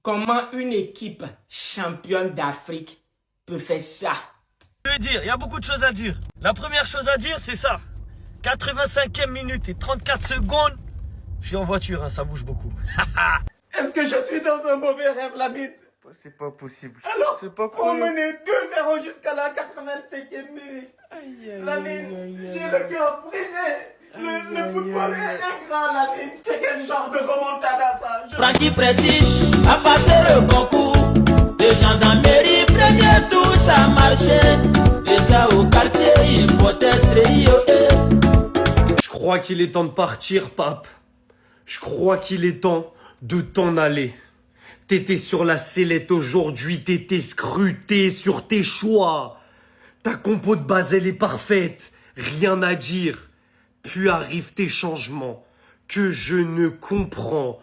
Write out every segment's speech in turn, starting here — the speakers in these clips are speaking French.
Comment une équipe championne d'Afrique peut faire ça? Je veux dire, il y a beaucoup de choses à dire. La première chose à dire, c'est ça. 85e minute et 34 secondes. Je suis en voiture, hein, ça bouge beaucoup. Est-ce que je suis dans un mauvais rêve, Lamine? C'est pas possible. Alors, C'est pas on possible. menait 2-0 jusqu'à la 85e minute. Lamine, j'ai le cœur brisé. Le football est ingrat, Lamine. C'est quel genre de remontada ça? Francky précise a passé le concours de gendarmerie, premier tour ça marchait. Déjà au quartier, il faut être IOE. Je crois qu'il est temps de partir, pape. Je crois qu'il est temps de t'en aller. T'étais sur la sellette aujourd'hui, t'étais scruté sur tes choix. Ta compo de base, elle est parfaite, rien à dire. Puis arrivent tes changements que je ne comprends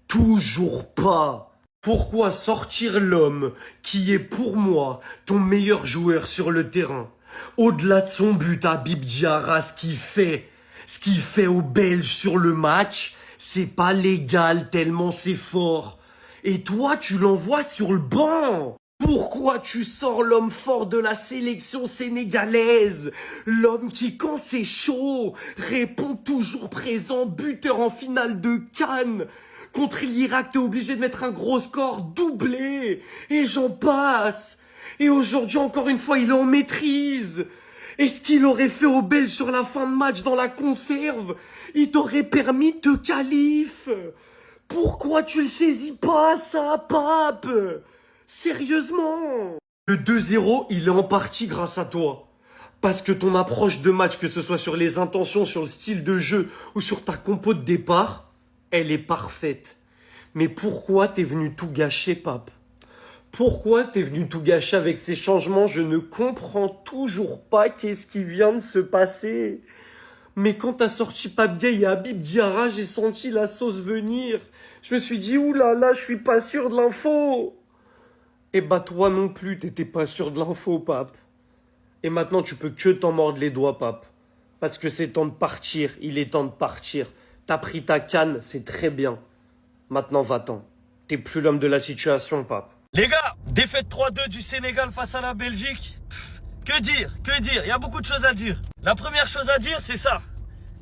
toujours pas. Pourquoi sortir l'homme qui est pour moi ton meilleur joueur sur le terrain? Au-delà de son but, Habib Diarra, ce qu'il fait aux Belges sur le match, c'est pas légal tellement c'est fort. Et toi, tu l'envoies sur le banc. Pourquoi tu sors l'homme fort de la sélection sénégalaise? L'homme qui, quand c'est chaud, répond toujours présent, buteur en finale de CAN. Contre l'Irak, t'es obligé de mettre un gros score doublé. Et j'en passe. Et aujourd'hui, encore une fois, il est en maîtrise. Et ce qu'il aurait fait aux Belges sur la fin de match dans la conserve, il t'aurait permis de te qualif. Pourquoi tu le saisis pas, ça, pape? Sérieusement? Le 2-0, il est en partie grâce à toi. Parce que ton approche de match, que ce soit sur les intentions, sur le style de jeu ou sur ta compo de départ, elle est parfaite. Mais pourquoi t'es venu tout gâcher, pape? Pourquoi t'es venu tout gâcher avec ces changements? Je ne comprends toujours pas qu'est-ce qui vient de se passer. Mais quand t'as sorti Pape Gueye et Habib Diarra, j'ai senti la sauce venir. Je me suis dit, oulala, je suis pas sûr de l'info. Et bah toi non plus, t'étais pas sûr de l'info, pape. Et maintenant, tu peux que t'en mordre les doigts, pape. Parce que c'est temps de partir, il est temps de partir. T'as pris ta canne, c'est très bien. Maintenant, va-t'en. T'es plus l'homme de la situation, pape. Les gars, défaite 3-2 du Sénégal face à la Belgique. Que dire? Il y a beaucoup de choses à dire. La première chose à dire, c'est ça.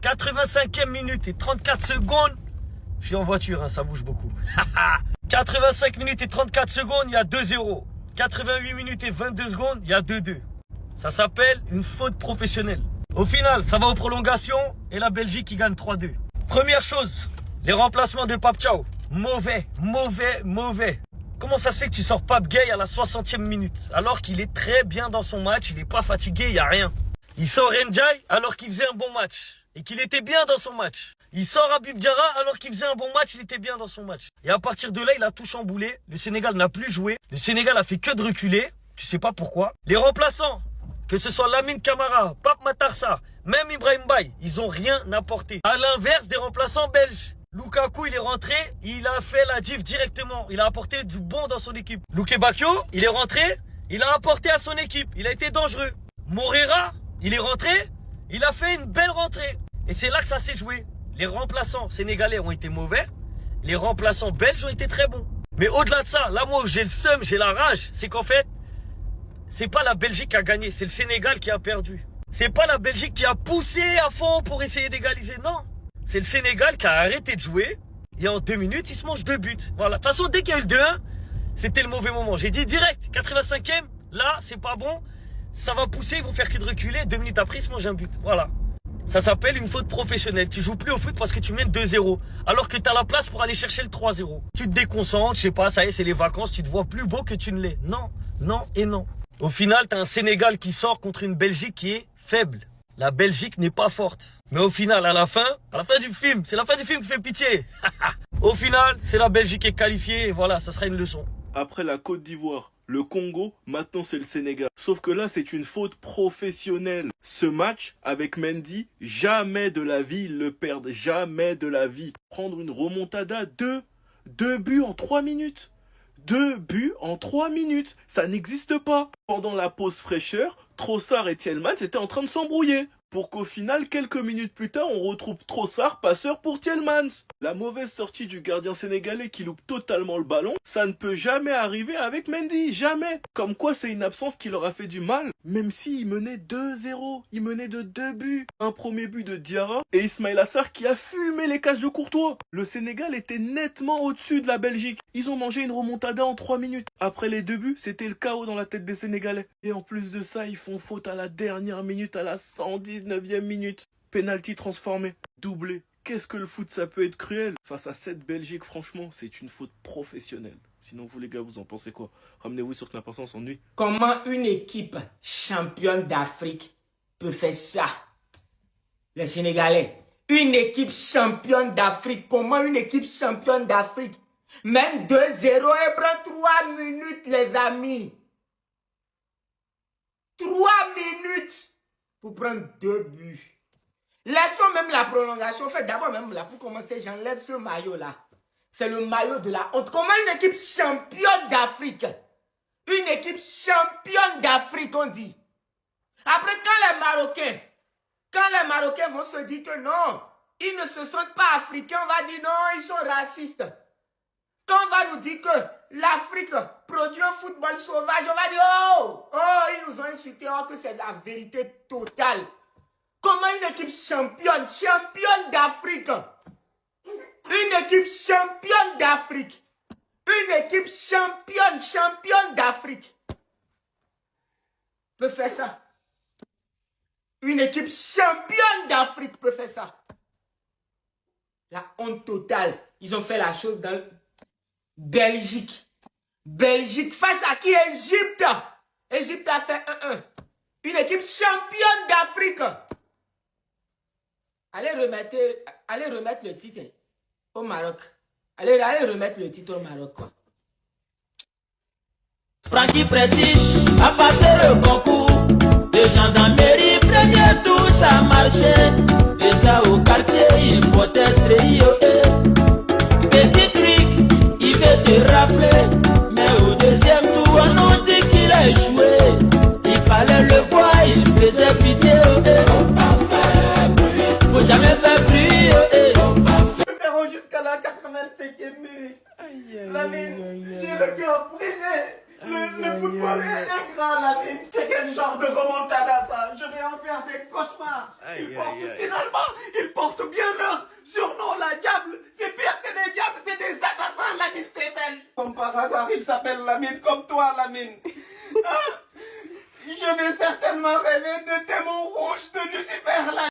85e minute et 34 secondes. Je suis en voiture, hein, ça bouge beaucoup. 85 minutes et 34 secondes, il y a 2-0. 88 minutes et 22 secondes, il y a 2-2. Ça s'appelle une faute professionnelle. Au final, ça va aux prolongations et la Belgique qui gagne 3-2. Première chose, les remplacements de Pape Thiaw. Mauvais. Comment ça se fait que tu sors Pape Gueye à la 60e minute alors qu'il est très bien dans son match, il n'est pas fatigué, il n'y a rien. Il sort Ndiaye alors qu'il faisait un bon match et qu'il était bien dans son match. Il sort Habib Diarra alors qu'il faisait un bon match, il était bien dans son match. Et à partir de là, il a tout chamboulé. Le Sénégal n'a plus joué. Le Sénégal a fait que de reculer. Tu sais pas pourquoi. Les remplaçants, que ce soit Lamine Camara, Pape Matar Sarr, même Ibrahim Baye, ils ont rien apporté. À l'inverse des remplaçants belges. Lukaku, il est rentré, il a fait la diff directement. Il a apporté du bon dans son équipe. Luke Bacchio, il est rentré, il a apporté à son équipe. Il a été dangereux. Moreira, il est rentré, il a fait une belle rentrée. Et c'est là que ça s'est joué. Les remplaçants sénégalais ont été mauvais. Les remplaçants belges ont été très bons. Mais au-delà de ça, là, moi, où j'ai le seum, j'ai la rage, c'est qu'en fait, c'est pas la Belgique qui a gagné, c'est le Sénégal qui a perdu. C'est pas la Belgique qui a poussé à fond pour essayer d'égaliser, non. C'est le Sénégal qui a arrêté de jouer. Et en 2 minutes, il se mange 2 buts. Voilà. De toute façon, dès qu'il y a eu le 2-1, c'était le mauvais moment. J'ai dit direct, 85e, là, c'est pas bon. Ça va pousser, ils vont faire que de reculer. 2 minutes après, ils se mangent un but. Voilà. Ça s'appelle une faute professionnelle. Tu joues plus au foot parce que tu mènes 2-0. Alors que tu as la place pour aller chercher le 3-0. Tu te déconcentres, je sais pas, ça y est, c'est les vacances. Tu te vois plus beau que tu ne l'es. Non, non et non. Au final, tu as un Sénégal qui sort contre une Belgique qui est faible. La Belgique n'est pas forte. Mais au final, à la fin du film, c'est la fin du film qui fait pitié. Au final, c'est la Belgique qui est qualifiée et voilà, ça sera une leçon. Après la Côte d'Ivoire, le Congo, maintenant c'est le Sénégal. Sauf que là, c'est une faute professionnelle. Ce match, avec Mendy, jamais de la vie ils le perdent. Jamais de la vie. Prendre une remontada, deux buts en 3 minutes. 2 buts en 3 minutes. Ça n'existe pas. Pendant la pause fraîcheur, Trossard et Thielmans étaient en train de s'embrouiller. pour qu'au final, quelques minutes plus tard, on retrouve Trossard, passeur pour Tielemans. La mauvaise sortie du gardien sénégalais qui loupe totalement le ballon, ça ne peut jamais arriver avec Mendy, jamais. Comme quoi, c'est une absence qui leur a fait du mal, même s'il menait 2-0, il menait de 2 buts. Un premier but de Diarra et Ismaïla Sarr qui a fumé les cages de Courtois. Le Sénégal était nettement au-dessus de la Belgique. Ils ont mangé une remontada en 3 minutes. Après les 2 buts, c'était le chaos dans la tête des Sénégalais. Et en plus de ça, ils font faute à la dernière minute, à la 119e minute. Penalty transformé, doublé. Qu'est-ce que le foot, ça peut être cruel. Face à cette Belgique, franchement, c'est une faute professionnelle. Sinon, vous les gars, vous en pensez quoi? Ramenez-vous sur Snap Instant sans nuit. Comment une équipe championne d'Afrique peut faire ça? Les Sénégalais. Une équipe championne d'Afrique. Comment une équipe championne d'Afrique? Même 2-0 et prend 3 minutes, les amis. 3 minutes pour prendre 2 buts. Laissons même la prolongation. En fait, d'abord même là, pour commencer, j'enlève ce maillot-là. C'est le maillot de la honte. Comment une équipe championne d'Afrique? Une équipe championne d'Afrique, on dit. Après, quand les Marocains vont se dire que non, ils ne se sentent pas africains, on va dire non, ils sont racistes. Quand on va nous dire que l'Afrique produit un football sauvage, on va dire ils nous ont insultés, que c'est de la vérité totale. Comment une équipe championne d'Afrique, une équipe championne d'Afrique, une équipe championne d'Afrique peut faire ça? Une équipe championne d'Afrique peut faire ça. La honte totale. Ils ont fait la chose dans Belgique. Belgique face à qui? Égypte. Égypte a fait 1-1. Une équipe championne d'Afrique. Allez remettre le titre au Maroc. Allez remettre le titre au Maroc, quoi. Francky précise a passé le concours de gendarmerie, premier tour ça marchait. Déjà au quartier il portait trio. Petit truc, il veut te rafler, mais au deuxième tour on a dit qu'il a échoué. Il fallait le voir, il faisait pitié. Faut jamais faire bruit. Jusqu'à la 85e minute. Lamine, j'ai le cœur brisé. Le football est ingrat, Lamine. C'est quel genre de remontada ça? Je vais en faire des cauchemars. Finalement, ils portent bien leur surnom, la diable. C'est pire que des diables, c'est des assassins, Lamine, c'est belle. Comme par hasard, il s'appelle Lamine comme toi, Lamine. Je vais certainement rêver de démons rouges de Lucifer, Lamine.